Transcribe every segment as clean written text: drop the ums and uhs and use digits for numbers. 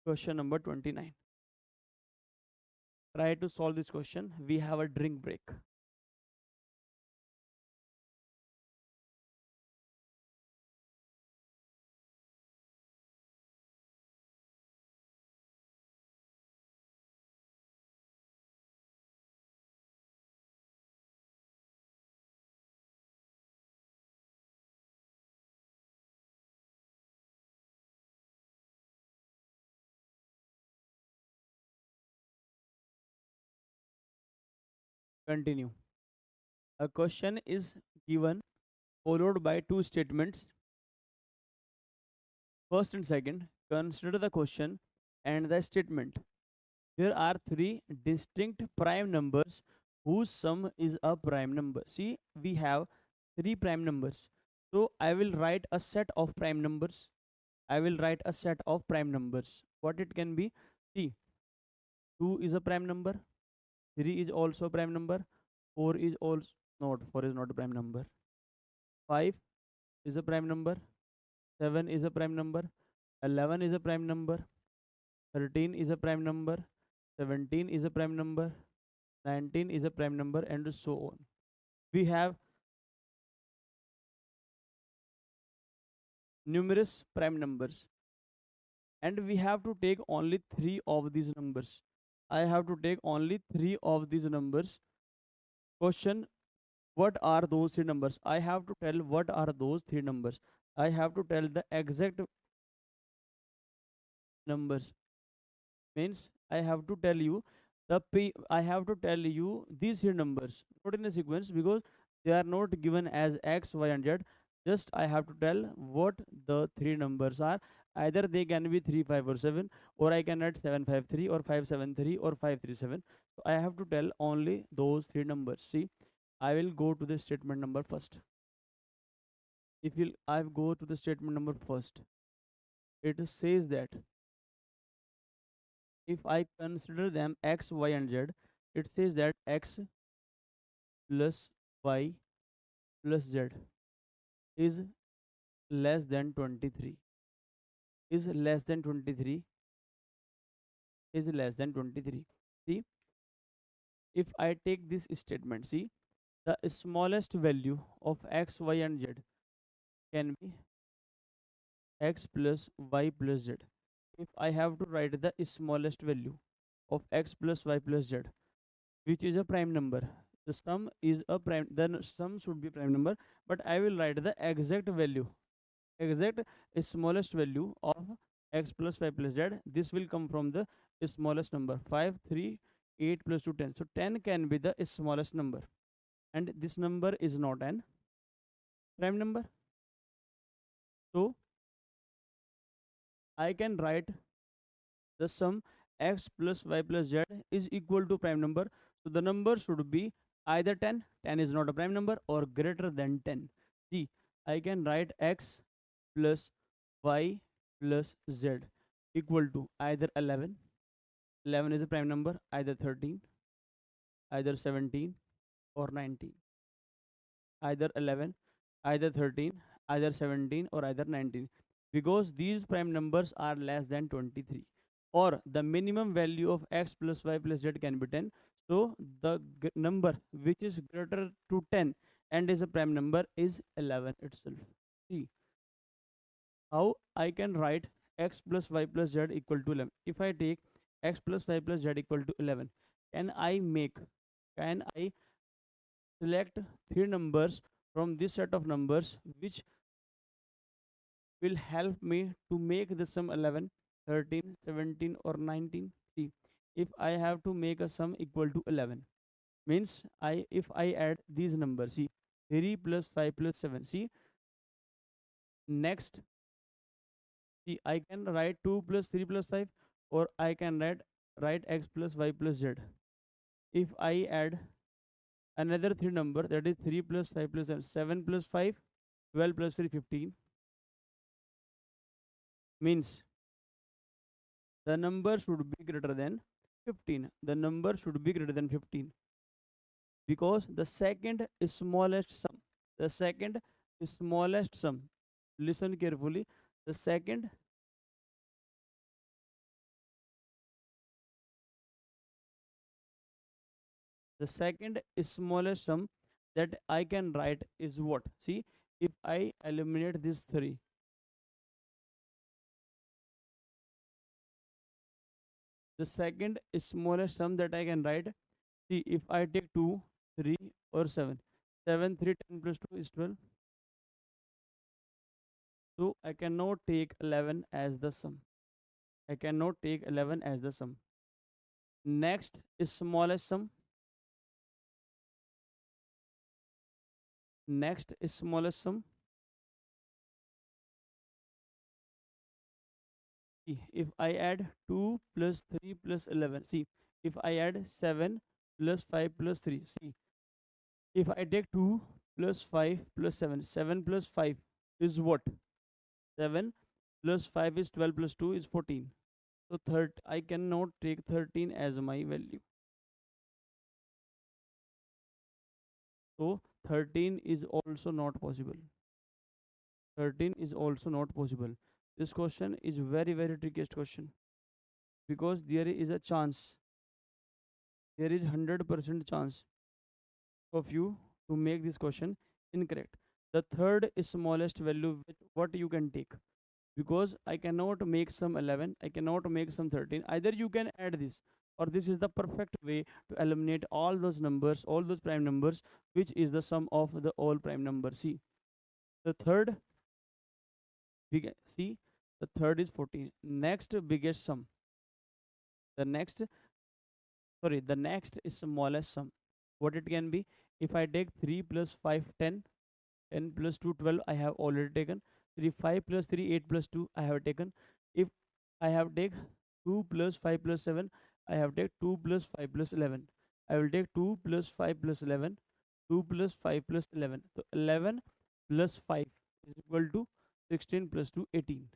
Question number 29. Try to solve this question. We have a drink break. Continue. A question is given followed by two statements, first and second. Consider the question and the statement. There are three distinct prime numbers whose sum is a prime number. See, we have three prime numbers. So I will write a set of prime numbers. I will write a set of prime numbers. What it can be? See, 2 is a prime number, 3 is also a prime number, 4 is also not, 4 is not a prime number, 5 is a prime number, 7 is a prime number, 11 is a prime number, 13 is a prime number, 17 is a prime number, 19 is a prime number, and so on. We have numerous prime numbers, and we have to take only three of these numbers. I have to take only three of these numbers. Question: what are those three numbers? I have to tell what are those three numbers. I have to tell the exact numbers. Means I have to tell you I have to tell you these three numbers, not in a sequence, because they are not given as x, y, and z. Just I have to tell what the three numbers are. Either they can be 3, 5, or 7, or I can add 7, 5, 3, or 5, 7, 3, or 5, 3, 7. So I have to tell only those three numbers. See, I will go to the statement number first. If I go to the statement number first, it says that if I consider them x, y, and z, it says that x plus y plus z is less than 23. Is less than 23. Is less than 23. See, if I take this statement, see, the smallest value of x, y, and z can be x plus y plus z. If I have to write the smallest value of x plus y plus z, which is a prime number, the sum is a prime, then sum should be prime number, but I will write the exact value, exact smallest value of x plus y plus z. This will come from the smallest number, 5, 3, 8 plus 2, 10. So 10 can be the smallest number, and this number is not an prime number. So I can write the sum x plus y plus z is equal to prime number. So the number should be either 10, 10 is not a prime number, or greater than 10. See, I can write x plus y plus z equal to either 11, 11 is a prime number, either 13, either 17, or 19. Either 11, either 13, either 17, or either 19, because these prime numbers are less than 23, or the minimum value of x plus y plus z can be 10. So the number which is greater to 10 and is a prime number is 11 itself. See how I can write x plus y plus z equal to 11. If I take x plus y plus z equal to 11, can I select three numbers from this set of numbers which will help me to make the sum 11, 13, 17, or 19. See, if I have to make a sum equal to 11, means if I add these numbers, see, 3 plus 5 plus 7. See, next, see, I can write 2 plus 3 plus 5, or I can write x plus y plus z. If I add another three number, that is 3 plus 5 plus 7, 7 plus 5, 12 plus 3, 15, means the number should be greater than 15. The number should be greater than 15, because the second smallest sum, the second smallest sum, listen carefully, the second The second smallest sum that I can write is what? See, if I eliminate these three, the second smallest sum that I can write, see, if I take 2, 3, or 7, 7, 3, 10 plus 2 is 12. So I cannot take 11 as the sum. I cannot take 11 as the sum. Next is smallest sum. Next is smallest sum. See, if I add 2 plus 3 plus 11, see, if I add 7 plus 5 plus 3, see, if I take 2 plus 5 plus 7, 7 plus 5 is what? 7 plus 5 is 12 plus 2 is 14. So I cannot take 13 as my value. So 13 is also not possible. 13 is also not possible. This question is very trickiest question, because there is a chance, there is 100% chance of you to make this question incorrect. The third is smallest value what you can take, because I cannot make some 11, I cannot make some 13. Either you can add this, or this is the perfect way to eliminate all those numbers, all those prime numbers, which is the sum of the all prime numbers. See, the third see, the third is 14. Next biggest sum, the next, sorry, the next is smallest sum. What it can be? If I take 3 plus 5 10, 10 plus 2 12, I have already taken. 3 5 plus 3 8 plus 2, I have taken. If I have take 2 plus 5 plus 7, I have take 2 plus 5 plus 11. I will take 2 plus 5 plus 11, 2 plus 5 plus 11. So 11 plus 5 is equal to 16 plus 2 18.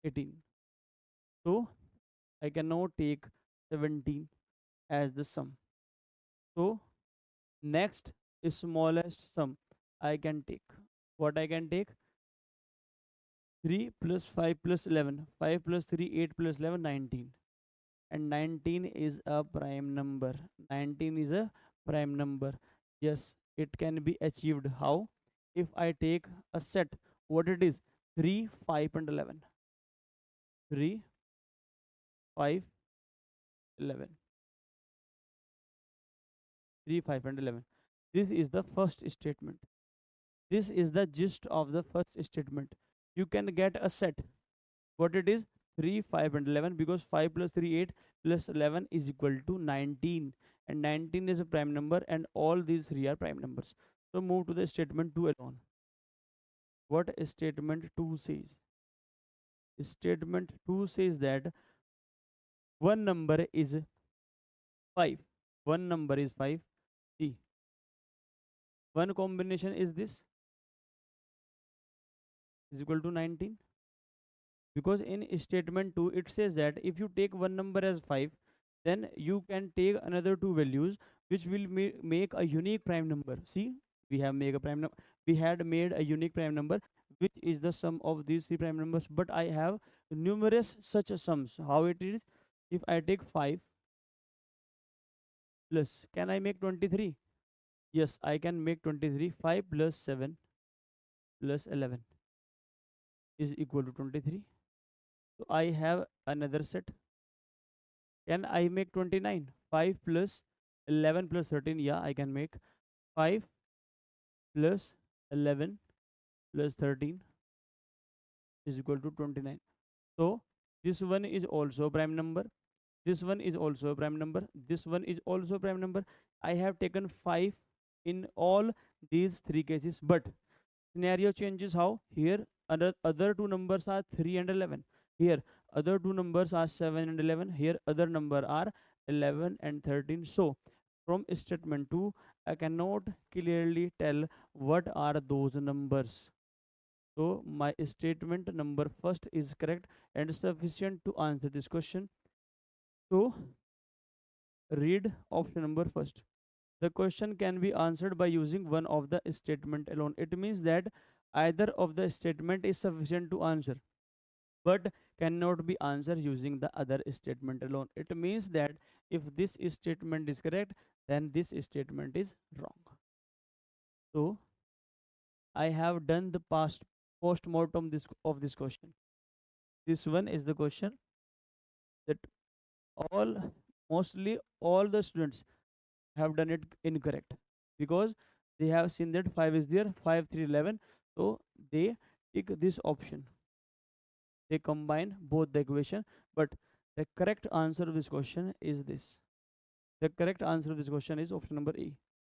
18. So I cannot take 17 as the sum. So next is smallest sum I can take. What I can take? 3 plus 5 plus 11. 5 plus 3, 8 plus 11, 19. And 19 is a prime number. 19 is a prime number. Yes, it can be achieved. How? If I take a set, what it is? 3, 5, and 11. 3, 5, 11. 3, 5, and 11. This is the first statement. This is the gist of the first statement. You can get a set. What it is? 3, 5, and 11, because 5 plus 3, 8 plus 11 is equal to 19. And 19 is a prime number, and all these three are prime numbers. So move to the statement 2 alone. What statement 2 says? Statement 2 says that one number is 5. One number is 5. See, one combination is this, is equal to 19. Because in statement 2 it says that if you take one number as 5, then you can take another two values which will make a unique prime number. See, we have made a prime number, we had made a unique prime number which is the sum of these three prime numbers, but I have numerous such sums. How it is? If I take 5 plus, can I make 23? Yes, I can make 23. 5 plus 7 plus 11 is equal to 23. So I have another set. Can I make 29? 5 plus 11 plus 13. Yeah, I can make 5 plus 11 plus 13 is equal to 29. So this one is also prime number. This one is also a prime number. This one is also a prime number. I have taken 5 in all these three cases, but scenario changes. How? Here other two numbers are 3 and 11. Here other two numbers are 7 and 11. Here other number are 11 and 13. So from statement 2 I cannot clearly tell what are those numbers. So my statement number first is correct and sufficient to answer this question. So read option number first. The question can be answered by using one of the statement alone. It means that either of the statement is sufficient to answer. but cannot be answered using the other statement alone. It means that if this statement is correct, then this statement is wrong. So I have done the past post-mortem this of this question. This one is the question that all mostly all the students have done it incorrect, because they have seen that 5 is there, 5 3 11, so they take this option, they combine both the equation. But the correct answer of this question is this. The correct answer of this question is option number A.